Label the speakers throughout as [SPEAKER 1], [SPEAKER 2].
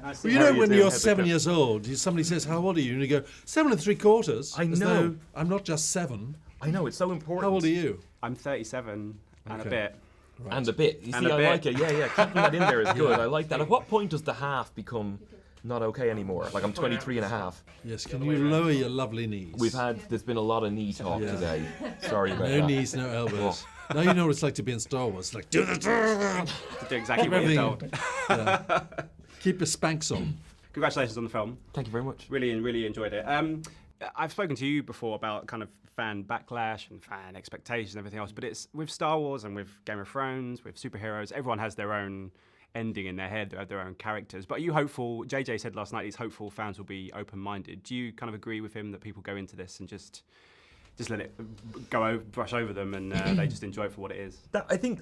[SPEAKER 1] Well, you know, when you're 7 years old, somebody says, "How old are you?" and you go, 7 3/4.
[SPEAKER 2] I
[SPEAKER 1] as
[SPEAKER 2] know.
[SPEAKER 1] though I'm not just 7.
[SPEAKER 2] I know, it's so important.
[SPEAKER 1] How old are you?
[SPEAKER 3] I'm 37 and a bit.
[SPEAKER 1] Right.
[SPEAKER 2] And a bit. You
[SPEAKER 3] And
[SPEAKER 2] see,
[SPEAKER 3] a
[SPEAKER 2] I
[SPEAKER 3] bit.
[SPEAKER 2] like it. Yeah. Keeping that in there is good. I like that. At what point does the half become not okay anymore? Like I'm 23 and a half.
[SPEAKER 1] Yes, can you lower your lovely knees?
[SPEAKER 2] There's been a lot of knee talk today. Sorry about
[SPEAKER 1] no
[SPEAKER 2] that.
[SPEAKER 1] knees, no elbows. Now you know what it's like to be in Star Wars. Like, do the
[SPEAKER 3] To do exactly what you're told.
[SPEAKER 1] Yeah. Keep your Spanx on.
[SPEAKER 3] Congratulations on the film.
[SPEAKER 2] Thank you very much.
[SPEAKER 3] Really enjoyed it. I've spoken to you before about kind of fan backlash and fan expectations and everything else, but it's with Star Wars and with Game of Thrones, with superheroes, everyone has their own ending in their head, they have their own characters. But are you hopeful? JJ said last night he's hopeful fans will be open-minded. Do you kind of agree with him that people go into this and just let it brush over them and they just enjoy it for what it is?
[SPEAKER 2] I think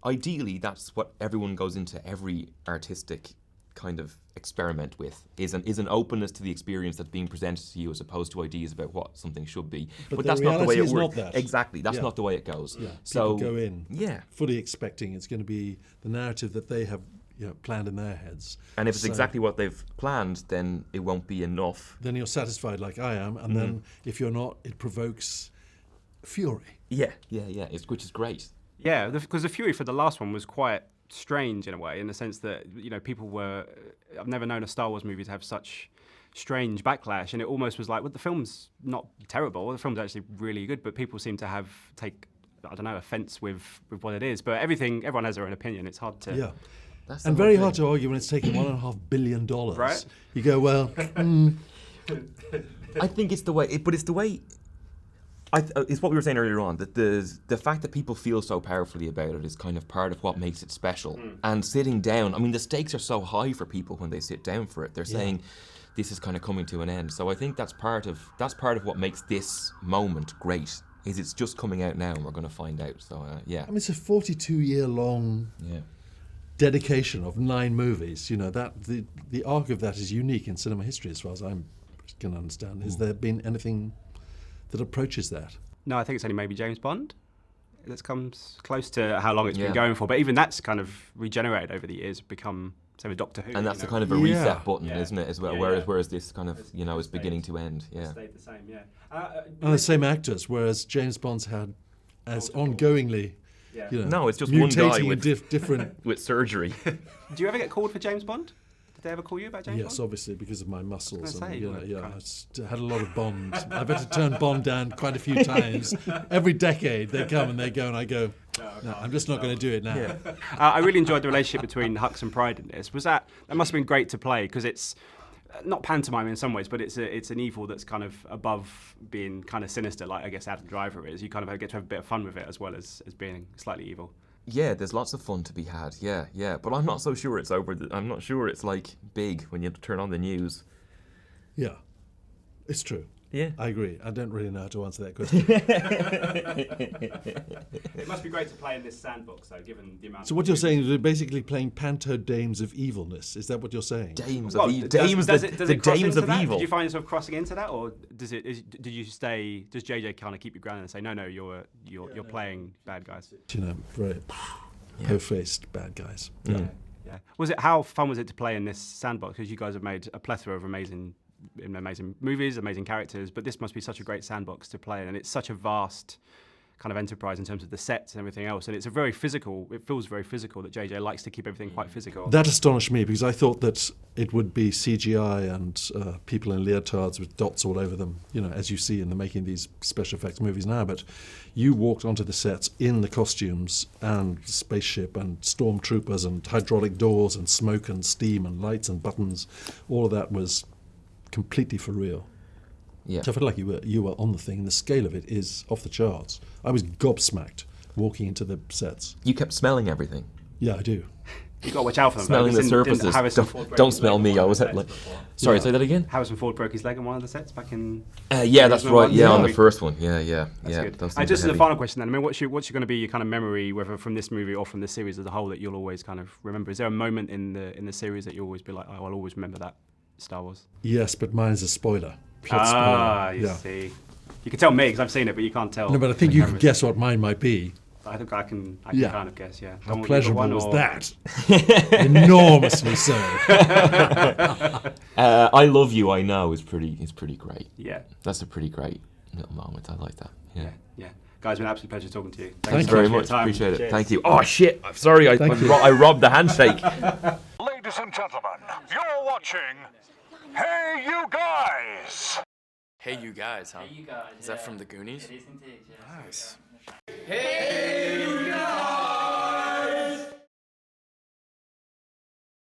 [SPEAKER 2] ideally that's what everyone goes into every artistic kind of experiment with is an openness to the experience that's being presented to you as opposed to ideas about what something should be. But that's not the way it works. Exactly, that's not the way it goes.
[SPEAKER 1] Yeah.
[SPEAKER 2] So
[SPEAKER 1] people go in fully expecting it's going to be the narrative that they have planned in their heads.
[SPEAKER 2] And if it's exactly what they've planned, then it won't be enough.
[SPEAKER 1] Then you're satisfied like I am, and then if you're not, it provokes fury.
[SPEAKER 2] Yeah, which is great.
[SPEAKER 3] Yeah, because the fury for the last one was quite strange in a way, in the sense that people were. I've never known a Star Wars movie to have such strange backlash, and it almost was like, well, the film's not terrible. The film's actually really good, but people seem to take offence with what it is. But everyone has their own opinion. It's hard to.
[SPEAKER 1] Yeah. And very hard to argue when it's taken $1.5 billion.
[SPEAKER 3] Right.
[SPEAKER 1] You go, well.
[SPEAKER 2] I think it's the way, but it's the way. It's what we were saying earlier on, that the fact that people feel so powerfully about it is kind of part of what makes it special. And sitting down, I mean, the stakes are so high for people when they sit down for it. They're saying this is kind of coming to an end. So I think that's part of what makes this moment great. Is it's just coming out now, and we're going to find out. So
[SPEAKER 1] I mean, it's a 42-year-long dedication of 9 movies. That the arc of that is unique in cinema history, as far as I can understand. Has there been anything that approaches that?
[SPEAKER 3] No, I think it's only maybe James Bond that comes close to how long it's been going for. But even that's kind of regenerated over the years, become same with Doctor Who.
[SPEAKER 2] And that's a kind of a reset button, isn't it, as well? Whereas this kind of, is beginning to end. Yeah.
[SPEAKER 3] Stayed the same,
[SPEAKER 1] and the same actors, whereas James Bond's had as ongoingly,
[SPEAKER 2] no, it's just one guy with
[SPEAKER 1] different
[SPEAKER 2] with surgery.
[SPEAKER 3] Do you ever get called for James Bond? Did they ever call you about James Bond?
[SPEAKER 1] Yes, obviously, because of my muscles.
[SPEAKER 3] I
[SPEAKER 1] had a lot of Bond. I've had to turn Bond down quite a few times. Every decade they come and they go, and I go, no, I'm just not going to do it now.
[SPEAKER 3] Yeah. I really enjoyed the relationship between Hux and Pryde in this. That must have been great to play, because it's not pantomime in some ways, but it's an evil that's kind of above being kind of sinister, like I guess Adam Driver is. You kind of get to have a bit of fun with it as well as being slightly evil.
[SPEAKER 2] Yeah, there's lots of fun to be had. Yeah. But I'm not so sure it's over. I'm not sure it's like big when you turn on the news.
[SPEAKER 1] Yeah, it's true.
[SPEAKER 2] Yeah,
[SPEAKER 1] I agree. I don't really know how to answer that question.
[SPEAKER 3] It must be great to play in this sandbox, though, given the amount.
[SPEAKER 1] So what you're saying is we're basically playing panto dames of evilness. Is that what you're saying?
[SPEAKER 2] Dames
[SPEAKER 3] of
[SPEAKER 2] evil.
[SPEAKER 3] Does it cross
[SPEAKER 2] dames
[SPEAKER 3] into
[SPEAKER 2] of
[SPEAKER 3] that?
[SPEAKER 2] evil.
[SPEAKER 3] Did you find yourself crossing into that, or does JJ kind of keep you grounded and say, no, you're playing bad guys?
[SPEAKER 1] Very po-faced bad guys. Yeah.
[SPEAKER 3] How fun was it to play in this sandbox? Because you guys have made a plethora of amazing movies, amazing characters, but this must be such a great sandbox to play in, and it's such a vast kind of enterprise in terms of the sets and everything else, and it feels very physical that JJ likes to keep everything quite physical.
[SPEAKER 1] That astonished me, because I thought that it would be CGI and people in leotards with dots all over them, as you see in the making of these special effects movies now, but you walked onto the sets in the costumes and spaceship and stormtroopers and hydraulic doors and smoke and steam and lights and buttons. All of that was completely for real.
[SPEAKER 2] Yeah.
[SPEAKER 1] So I felt like you were on the thing. The scale of it is off the charts. I was gobsmacked walking into the sets.
[SPEAKER 2] You kept smelling everything.
[SPEAKER 1] Yeah, I do.
[SPEAKER 3] You got to watch out for them.
[SPEAKER 2] Smelling the surfaces. Don't smell me. I was like, sorry, say that again.
[SPEAKER 3] Harrison Ford broke his leg on one of the sets back in.
[SPEAKER 2] Yeah, that's right. Yeah, on the first one. Yeah.
[SPEAKER 3] That's good. Just as a final question, then, I mean, what's going to be your kind of memory, whether from this movie or from the series as a whole, that you'll always kind of remember? Is there a moment in the series that you'll always be like, oh, I'll always remember that Star Wars?
[SPEAKER 1] Yes, but mine is a spoiler. Spoiler.
[SPEAKER 3] You see. You can tell me because I've seen it, but you can't tell.
[SPEAKER 1] No, but I think you can guess what mine might be.
[SPEAKER 3] I think I can
[SPEAKER 1] Yeah.
[SPEAKER 3] kind of guess. Yeah.
[SPEAKER 1] How
[SPEAKER 3] Domhnall,
[SPEAKER 1] pleasurable
[SPEAKER 3] one
[SPEAKER 1] was
[SPEAKER 3] or-
[SPEAKER 1] that? Enormously so.
[SPEAKER 2] I Love You, I Know is pretty great.
[SPEAKER 3] Yeah.
[SPEAKER 2] That's a pretty great little moment. I like that. Yeah.
[SPEAKER 3] Yeah. Guys, it's been an absolute pleasure talking to you.
[SPEAKER 1] Thank
[SPEAKER 2] Thank you very
[SPEAKER 3] for your
[SPEAKER 2] much.
[SPEAKER 3] time.
[SPEAKER 2] Appreciate it.
[SPEAKER 3] Cheers.
[SPEAKER 2] Thank you. Oh shit! I'm sorry.
[SPEAKER 1] Thank you.
[SPEAKER 2] I robbed the handshake.
[SPEAKER 4] Ladies and gentlemen, you're watching Hey You Guys!
[SPEAKER 5] Hey You Guys, huh?
[SPEAKER 6] Hey, you guys.
[SPEAKER 5] Is that from the Goonies?
[SPEAKER 6] It is indeed, yeah.
[SPEAKER 5] Nice.
[SPEAKER 6] Hey, you guys!